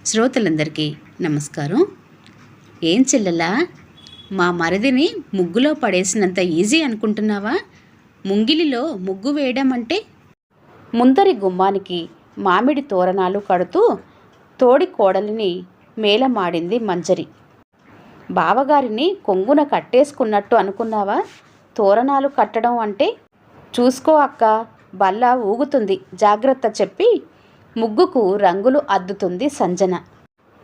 శ్రోతలందరికీ నమస్కారం. ఏం చెల్లెలా, మా మరిదిని ముగ్గులో పడేసినంత ఈజీ అనుకుంటున్నావా? ముంగిలిలో ముగ్గు వేయడం అంటే ముందరి గుమ్మానికి మామిడి తోరణాలు కడుతూ తోడి కోడలిని మేలమాడింది మంజరి. బావగారిని కొంగున కట్టేసుకున్నట్టు అనుకున్నావా? తోరణాలు కట్టడం అంటే చూసుకో అక్క, బల్ల ఊగుతుంది, జాగ్రత్త చెప్పి ముగ్గుకు రంగులు అద్దుతుంది సంజన.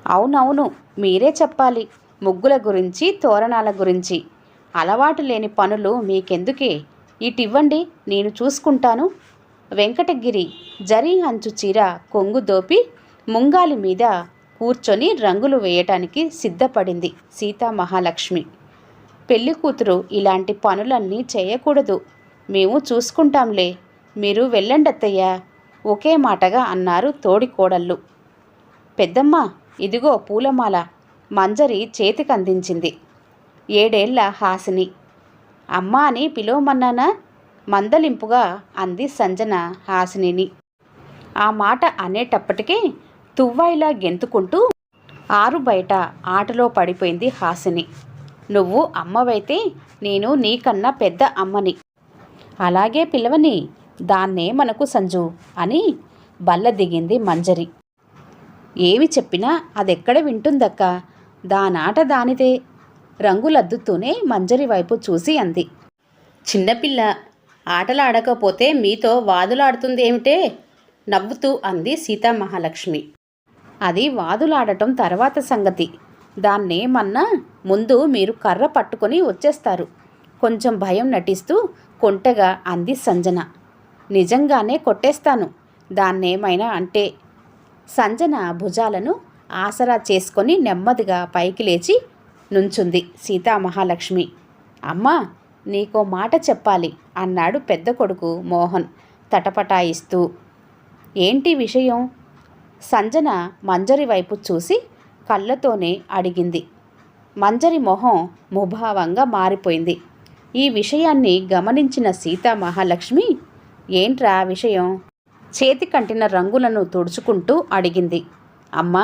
అవునవును, మీరే చెప్పాలి ముగ్గుల గురించి, తోరణాల గురించి. అలవాటు లేని పనులు మీకెందుకే, ఇటివ్వండి, నేను చూసుకుంటాను. వెంకటగిరి జరీ అంచు చీర కొంగు దోపి ముంగాలి మీద కూర్చొని రంగులు వేయటానికి సిద్ధపడింది సీతామహాలక్ష్మి. పెళ్లి కూతురు ఇలాంటి పనులన్నీ చేయకూడదు, మేము చూసుకుంటాంలే, మీరు వెళ్ళండత్తయ్యా, ఒకే మాటగా అన్నారు తోడి కోడళ్ళు. పెద్దమ్మ, ఇదిగో పూలమాల, మంజరి చేతికందించింది. 7 ఏళ్ల హాసిని. అమ్మ అని పిలువమన్నానా? మందలింపుగా అంది సంజన హాసినిని. ఆ మాట అనేటప్పటికే తువ్వాయిలా గెంతుకుంటూ ఆరు బయట ఆటలో పడిపోయింది హాసిని. నువ్వు అమ్మవైతే నేను నీకన్నా పెద్ద అమ్మని. అలాగే పిలవని, దాన్నే మనకు సంజు అని బల్ల దిగింది మంజరి. ఏమి చెప్పినా అదెక్కడ వింటుందక్క, దానాట దానిదే. రంగులద్దుతూనే మంజరి వైపు చూసి అంది. చిన్నపిల్ల, ఆటలాడకపోతే మీతో వాదులాడుతుందేమిటే? నవ్వుతూ అంది సీతామహాలక్ష్మి. అది వాదులాడటం తర్వాత సంగతి, దాన్నేమన్నా ముందు మీరు కర్ర పట్టుకొని వచ్చేస్తారు, కొంచెం భయం నటిస్తూ కొంటెగా అంది సంజన. నిజంగానే కొట్టేస్తాను, దాన్నేమైనా అంటే. సంజన భుజాలను ఆసరా చేసుకొని నెమ్మదిగా పైకి లేచి నుంచుంది సీతామహాలక్ష్మి. అమ్మా, నీకో మాట చెప్పాలి అన్నాడు పెద్ద కొడుకు మోహన్ తటపటాయిస్తూ. ఏంటి విషయం? సంజన మంజరి వైపు చూసి కళ్ళతోనే అడిగింది. మంజరి మొహం ముభావంగా మారిపోయింది. ఈ విషయాన్ని గమనించిన సీతామహాలక్ష్మి, ఏంట్రా విషయం? చేతి కంటిన రంగులను తుడుచుకుంటూ అడిగింది. అమ్మా,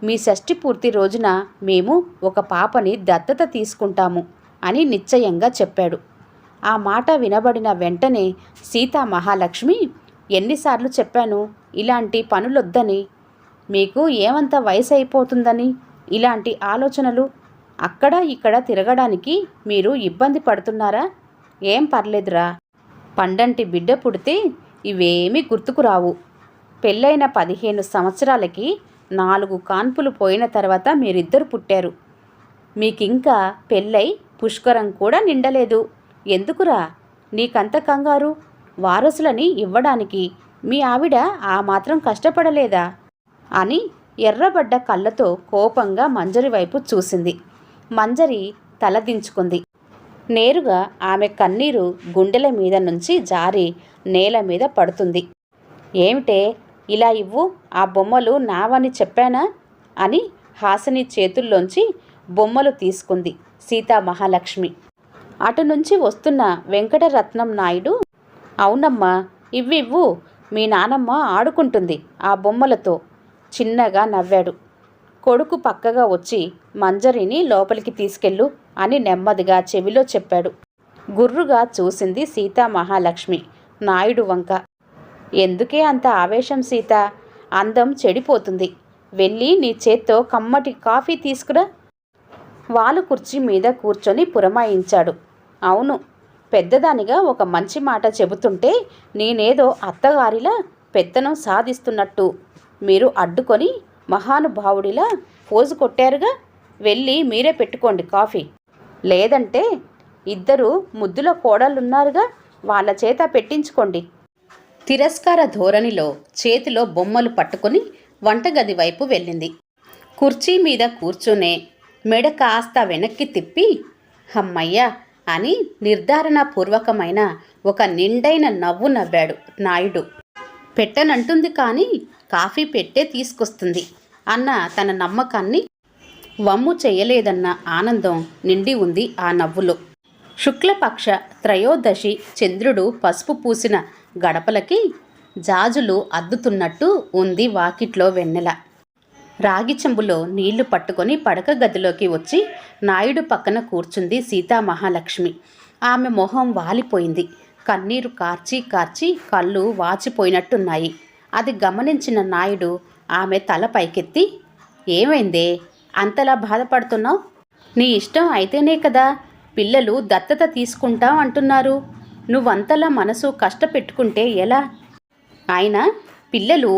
మీ షష్ఠి పూర్తి రోజున మేము ఒక పాపని దత్తత తీసుకుంటాము అని నిశ్చయంగా చెప్పాడు. ఆ మాట వినబడిన వెంటనే సీతామహాలక్ష్మి, ఎన్నిసార్లు చెప్పాను ఇలాంటి పనులొద్దని? మీకు ఏమంత వయసు అయిపోతుందని ఇలాంటి ఆలోచనలు? అక్కడ ఇక్కడ తిరగడానికి మీరు ఇబ్బంది పడుతున్నారా? ఏం పర్లేదురా, పండంటి బిడ్డ పుడితే ఇవేమీ గుర్తుకురావు. పెళ్ళైన 15 సంవత్సరాలకి 4 కాన్పులు పోయిన తర్వాత మీరిద్దరు పుట్టారు. మీకింకా పెళ్ళై పుష్కరం కూడా నిండలేదు. ఎందుకురా నీకంత కంగారు? వారసులని ఇవ్వడానికి మీ ఆవిడ ఆ మాత్రం కష్టపడలేదా? అని ఎర్రబడ్డ కళ్ళతో కోపంగా మంజరి వైపు చూసింది. మంజరి తలదించుకుంది. నేరుగా ఆమె కన్నీరు గుండెల మీద నుంచి జారి నేల మీద పడుతుంది. ఏమిటే, ఇలా ఇవ్వు, ఆ బొమ్మలు నావని చెప్పానా? అని హాసిని చేతుల్లోంచి బొమ్మలు తీసుకుంది సీతామహాలక్ష్మి. అటు నుంచి వస్తున్న వెంకటరత్నం నాయుడు, అవునమ్మా, ఇవ్వివ్వు, మీ నానమ్మ ఆడుకుంటుంది ఆ బొమ్మలతో, చిన్నగా నవ్వాడు. కొడుకు పక్కగా వచ్చి మంజరిని లోపలికి తీసుకెళ్ళు అని నెమ్మదిగా చెవిలో చెప్పాడు. గుర్రుగా చూసింది సీతామహాలక్ష్మి నాయుడు వంక. ఎందుకే అంత ఆవేశం సీత, అందం చెడిపోతుంది. వెళ్ళి నీ చేత్తో కమ్మటి కాఫీ తీసుకురా. వాలు కుర్చీ మీద కూర్చొని పురమాయించాడు. అవును, పెద్దదానిగా ఒక మంచి మాట చెబుతుంటే నేనేదో అత్తగారిలా పెత్తనం సాధిస్తున్నట్టు మీరు అడ్డుకొని మహానుభావుడిలా పోజు కొట్టారుగా. వెళ్ళి మీరే పెట్టుకోండి కాఫీ. లేదంటే ఇద్దరు ముద్దుల కోడళ్ళున్నారుగా, వాళ్ళ చేత పెట్టించుకోండి. తిరస్కార ధోరణిలో చేతిలో బొమ్మలు పట్టుకుని వంటగది వైపు వెళ్ళింది. కుర్చీ మీద కూర్చునే మెడ కాస్త వెనక్కి తిప్పి హమ్మయ్యా అని నిర్ధారణపూర్వకమైన ఒక నిండైన నవ్వు నవ్వాడు నాయుడు. పెట్టనంటుంది కానీ కాఫీ పెట్టే తీసుకొస్తుంది అన్న తన నమ్మకాన్ని వమ్ము చేయలేదన్న ఆనందం నిండి ఉంది ఆ నవ్వులో. శుక్లపక్ష త్రయోదశి చంద్రుడు పసుపు పూసిన గడపలకి జాజులు అద్దుతున్నట్టు ఉంది వాకిట్లో వెన్నెల. రాగి చెంబులో నీళ్లు పట్టుకొని పడక గదిలోకి వచ్చి నాయుడు పక్కన కూర్చుంది సీతామహాలక్ష్మి. ఆమె మొహం వాలిపోయింది. కన్నీరు కార్చి కార్చి కళ్ళు వాచిపోయినట్టున్నాయి. అది గమనించిన నాయుడు ఆమె తల పైకెత్తి, ఏమైందే అంతలా బాధపడుతున్నావు? నీ ఇష్టం అయితేనే కదా పిల్లలు దత్తత తీసుకుంటాం అంటున్నారు. నువ్వంతలా మనసు కష్టపెట్టుకుంటే ఎలా? అయినా పిల్లలు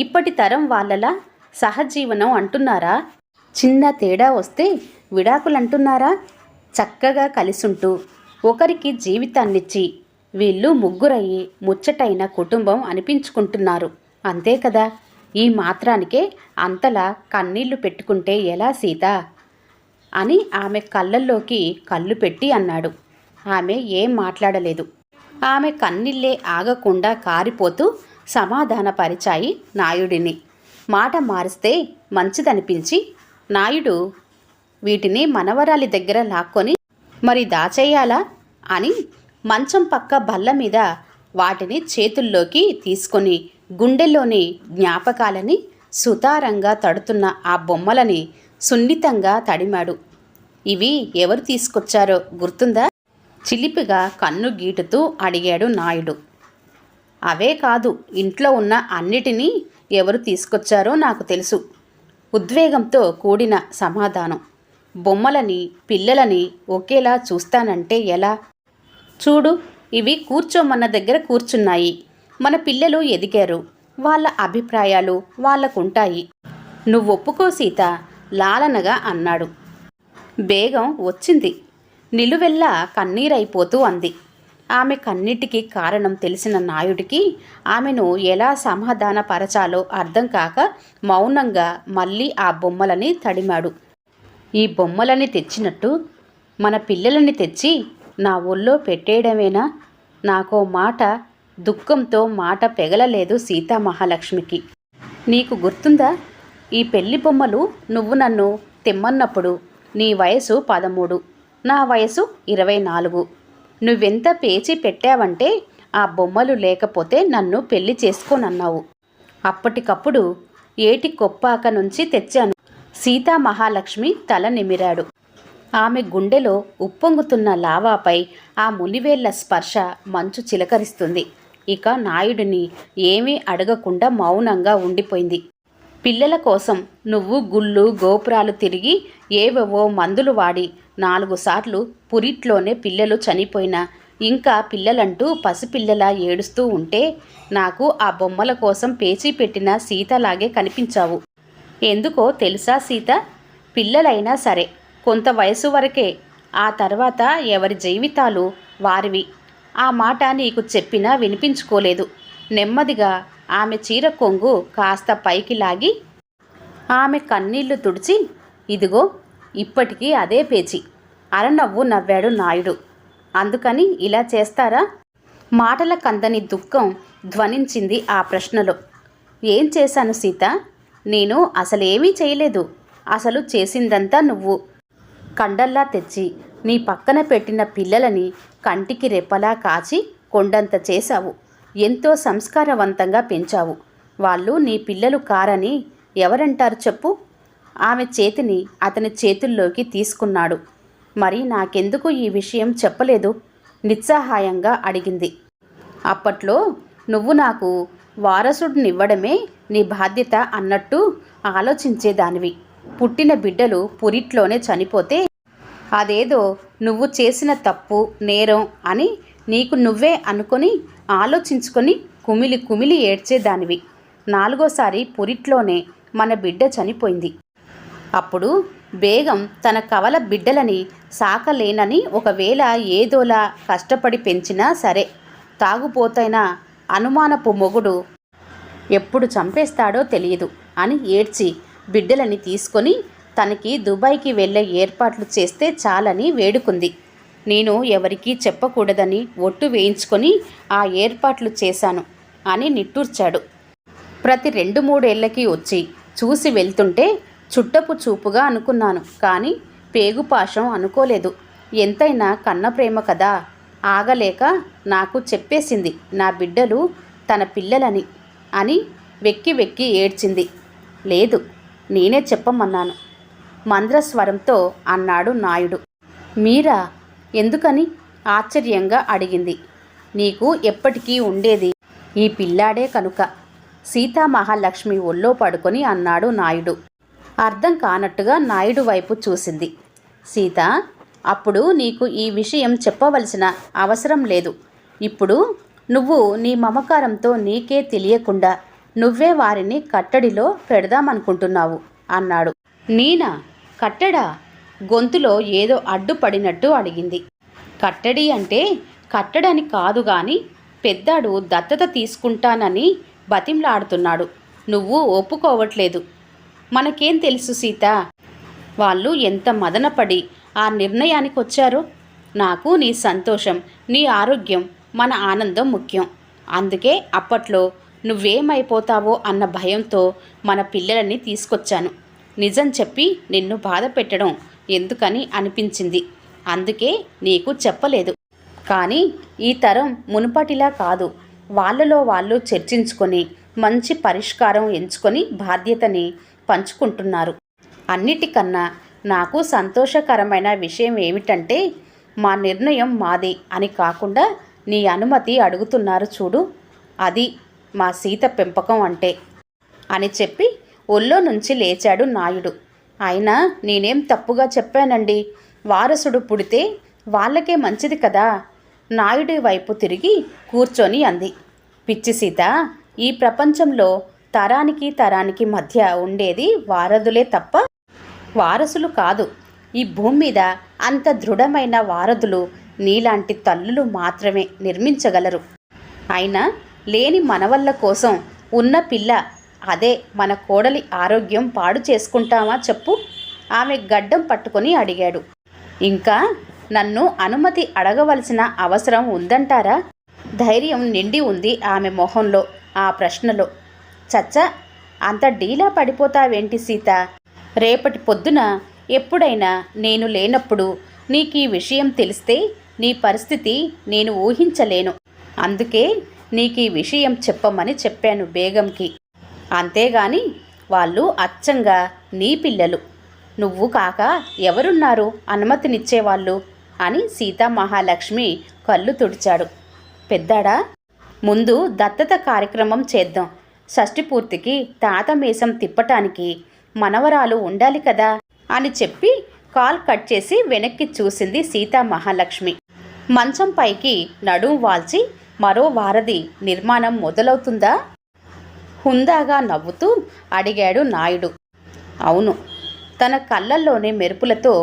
ఇప్పటి తరం వాళ్ళలా సహజీవనం అంటున్నారా? చిన్న తేడా వస్తే విడాకులంటున్నారా? చక్కగా కలిసుంటూ ఒకరికి జీవితాన్నిచ్చి వీళ్ళు ముగ్గురయ్యి ముచ్చటైన కుటుంబం అనిపించుకుంటున్నారు. అంతే కదా. ఈ మాత్రానికే అంతలా కన్నీళ్లు పెట్టుకుంటే ఎలా సీత అని ఆమె కళ్ళల్లోకి కళ్ళు పెట్టి అన్నాడు. ఆమె ఏం మాట్లాడలేదు. ఆమె కన్నీళ్ళే ఆగకుండా కారిపోతూ సమాధానపరిచాయి నాయుడిని. మాట మారిస్తే మంచిదనిపించి నాయుడు వీటిని మనవరాలి దగ్గర లాక్కొని మరి దాచేయాలా అని మంచం పక్క బల్ల మీద వాటిని చేతుల్లోకి తీసుకొని గుండెల్లోని జ్ఞాపకాలని సుతారంగా తడుతున్న ఆ బొమ్మలని సున్నితంగా తడిమాడు. ఇవి ఎవరు తీసుకొచ్చారో గుర్తుందా? చిలిపిగా కన్ను గీటుతూ అడిగాడు నాయుడు. అవే కాదు, ఇంట్లో ఉన్న అన్నిటినీ ఎవరు తీసుకొచ్చారో నాకు తెలుసు. ఉద్వేగంతో కూడిన సమాధానం. బొమ్మలని పిల్లలని ఒకేలా చూస్తానంటే ఎలా? చూడు, ఇవి కూర్చోమన్న దగ్గర కూర్చున్నాయి. మన పిల్లలు ఎదిగారు. వాళ్ళ అభిప్రాయాలు వాళ్ళకుంటాయి. నువ్వొప్పుకో సీత లాలనగా అన్నాడు. బేగం వచ్చింది. నిలువెల్లా కన్నీరైపోతూ అంది. ఆమె కన్నిటికి కారణం తెలిసిన నాయుడికి ఆమెను ఎలా సమాధానపరచాలో అర్థం కాక మౌనంగా మళ్ళీ ఆ బొమ్మలని తడిమాడు. ఈ బొమ్మలని తెచ్చినట్టు మన పిల్లలని తెచ్చి నా ఒళ్ళో పెట్టేయడమేనా? నాకో మాట దుఃఖంతో మాట పెగలలేదు సీతామహాలక్ష్మికి. నీకు గుర్తుందా? ఈ పెళ్లి బొమ్మలు నువ్వు నన్ను తెమ్మన్నప్పుడు నీ వయసు 13, నా వయసు 24. నువ్వెంత పేచి పెట్టావంటే ఆ బొమ్మలు లేకపోతే నన్ను పెళ్లి చేసుకోనన్నావు. అప్పటికప్పుడు ఏటి కొప్పాక నుంచి తెచ్చాను. సీతామహాలక్ష్మి తల నిమిరాడు. ఆమె గుండెలో ఉప్పొంగుతున్న లావాపై ఆ మునివేళ్ల స్పర్శ మంచు చిలకరిస్తుంది. ఇక నాయుడిని ఏమీ అడగకుండా మౌనంగా ఉండిపోయింది. పిల్లల కోసం నువ్వు గుళ్ళు గోపురాలు తిరిగి ఏవేవో మందులు వాడి 4 సార్లు పురిట్లోనే పిల్లలు చనిపోయినా ఇంకా పిల్లలంటూ పసిపిల్లలా ఏడుస్తూ ఉంటే నాకు ఆ బొమ్మల కోసం పేచీ పెట్టిన సీతలాగే కనిపించావు. ఎందుకో తెలుసా సీత? పిల్లలైనా సరే కొంత వయసు వరకే, ఆ తర్వాత ఎవరి జీవితాలు వారివి. ఆ మాట నీకు చెప్పినా వినిపించుకోలేదు. నెమ్మదిగా ఆమె చీర కొంగు కాస్త పైకి లాగి ఆమె కన్నీళ్లు తుడిచి, ఇదిగో ఇప్పటికీ అదే పేచి అరనవ్వు నవ్వాడు నాయుడు. అందుకని ఇలా చేస్తారా? మాటల కందని దుఃఖం ధ్వనించింది ఆ ప్రశ్నలో. ఏం చేశాను సీత? నేను అసలేమీ చేయలేదు. అసలు చేసిందంతా నువ్వు. కండల్లా తెచ్చి నీ పక్కన పెట్టిన పిల్లలని కంటికి రెప్పలా కాచి కొండంత చేశావు. ఎంతో సంస్కారవంతంగా పెంచావు. వాళ్ళు నీ పిల్లలు కారని ఎవరంటారు చెప్పు? ఆమె చేతిని అతని చేతుల్లోకి తీసుకున్నాడు. మరి నాకెందుకు ఈ విషయం చెప్పలేదు? నిస్సహాయంగా అడిగింది. అప్పట్లో నువ్వు నాకు వారసుడినివ్వడమే నీ బాధ్యత అన్నట్టు ఆలోచించేదానివి. పుట్టిన బిడ్డలు పురిట్లోనే చనిపోతే అదేదో నువ్వు చేసిన తప్పు నేరం అని నీకు నువ్వే అనుకొని ఆలోచించుకొని కుమిలి కుమిలి ఏడ్చేదానివి. 4వసారి పురిట్లోనే మన బిడ్డ చనిపోయింది. అప్పుడు బేగం తన కవల బిడ్డలని సాకలేనని ఒకవేళ ఏదోలా కష్టపడి పెంచినా సరే తాగుపోతైన అనుమానపు మొగుడు ఎప్పుడు చంపేస్తాడో తెలియదు అని ఏడ్చి బిడ్డలని తీసుకొని తనకి దుబాయ్కి వెళ్ళే ఏర్పాట్లు చేస్తే చాలని వేడుకుంది. నేను ఎవరికీ చెప్పకూడదని ఒట్టు వేయించుకొని ఆ ఏర్పాట్లు చేశాను అని నిట్టూర్చాడు. ప్రతి 2-3 ఏళ్లకి వచ్చి చూసి వెళ్తుంటే చుట్టపు చూపుగా అనుకున్నాను, కానీ పేగుపాశం అనుకోలేదు. ఎంతైనా కన్నప్రేమ కదా. ఆగలేక నాకు చెప్పేసింది నా బిడ్డలు తన పిల్లలని అని వెక్కి వెక్కి ఏడ్చింది. లేదు, నేనే చెప్పమన్నాను మంద్రస్వరంతో అన్నాడు నాయుడు. మీరా? ఎందుకని ఆశ్చర్యంగా అడిగింది. నీకు ఎప్పటికీ ఉండేది ఈ పిల్లాడే కనుక సీతామహాలక్ష్మి ఒళ్ళో పడుకొని అన్నాడు నాయుడు. అర్థం కానట్టుగా నాయుడు వైపు చూసింది. సీత, అప్పుడు నీకు ఈ విషయం చెప్పవలసిన అవసరం లేదు. ఇప్పుడు నువ్వు నీ మమకారంతో నీకే తెలియకుండా నువ్వే వారిని కట్టడిలో పెడదామనుకుంటున్నావు అన్నాడు. నేనా? కట్టడా? గొంతులో ఏదో అడ్డుపడినట్టు అడిగింది. కట్టడి అంటే కట్టడని కాదు గాని పెద్దాడు దత్తత తీసుకుంటానని బతింలాడుతున్నాడు. నువ్వు ఒప్పుకోవట్లేదు. మనకేం తెలుసు సీత, వాళ్ళు ఎంత మదనపడి ఆ నిర్ణయానికి వచ్చారో. నాకు నీ సంతోషం, నీ ఆరోగ్యం, మన ఆనందం ముఖ్యం. అందుకే అప్పట్లో నువ్వేమైపోతావో అన్న భయంతో మన పిల్లలని తీసుకొచ్చాను. నిజం చెప్పి నిన్ను బాధ పెట్టడం ఎందుకని అనిపించింది. అందుకే నీకు చెప్పలేదు. కానీ ఈ తరం మునుపటిలా కాదు. వాళ్ళలో వాళ్ళు చర్చించుకొని మంచి పరిష్కారం ఎంచుకొని బాధ్యతని పంచుకుంటున్నారు. అన్నిటికన్నా నాకు సంతోషకరమైన విషయం ఏమిటంటే మా నిర్ణయం మాది అని కాకుండా నీ అనుమతి అడుగుతున్నారు చూడు, అది మా సీత పెంపకం అంటే అని చెప్పి ఒళ్ళో నుంచి లేచాడు నాయుడు. అయినా నేనేం తప్పుగా చెప్పానండి? వారసుడు పుడితే వాళ్ళకే మంచిది కదా. నాయుడి వైపు తిరిగి కూర్చొని అంది. పిచ్చి సీత, ఈ ప్రపంచంలో తరానికి తరానికి మధ్య ఉండేది వారధులే తప్ప వారసులు కాదు. ఈ భూమి మీద అంత దృఢమైన వారధులు నీలాంటి తల్లులు మాత్రమే నిర్మించగలరు. అయినా లేని మనవళ్ళ కోసం ఉన్న పిల్ల అదే మన కోడలి ఆరోగ్యం పాడు చేసుకుంటామా చెప్పు? ఆమె గడ్డం పట్టుకొని అడిగాడు. ఇంకా నన్ను అనుమతి అడగవలసిన అవసరం ఉందంటారా? ధైర్యం నిండి ఉంది ఆమె మొహంలో ఆ ప్రశ్నలో. చచ్చా, అంత డీలా పడిపోతావేంటి సీత? రేపటి పొద్దున ఎప్పుడైనా నేను లేనప్పుడు నీకు ఈ విషయం తెలిస్తే నీ పరిస్థితి నేను ఊహించలేను. అందుకే నీకు ఈ విషయం చెప్పమని చెప్పాను బేగంకి. అంతేగాని వాళ్ళు అచ్చంగా నీ పిల్లలు. నువ్వు కాక ఎవరున్నారు అనుమతినిచ్చేవాళ్ళు అని సీతామహాలక్ష్మి కళ్ళు తుడిచాడు. పెద్దాడా, ముందు దత్తత కార్యక్రమం చేద్దాం. షష్ఠి పూర్తికి తాత మీసం తిప్పటానికి మనవరాలు ఉండాలి కదా అని చెప్పి కాల్ కట్ చేసి వెనక్కి చూసింది సీతామహాలక్ష్మి. మంచం పైకి నడుం వాల్చి మరో వారధి నిర్మాణం మొదలవుతుందా? హుందాగా నవ్వుతూ అడిగాడు నాయుడు. అవును, తన కళ్ళల్లోని మెరుపులతో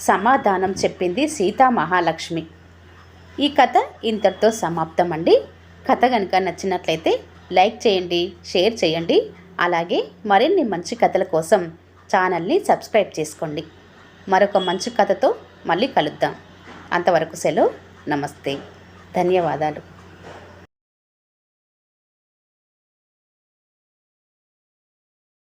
సమాధానం చెప్పింది సీతామహాలక్ష్మి. ఈ కథ ఇంతటితో సమాప్తం అండి. కథ కనుక నచ్చినట్లయితే లైక్ చేయండి, షేర్ చేయండి. అలాగే మరిన్ని మంచి కథల కోసం ఛానల్ని సబ్స్క్రైబ్ చేసుకోండి. మరొక మంచి కథతో మళ్ళీ కలుద్దాం. అంతవరకు సెలవు. నమస్తే. ధన్యవాదాలు.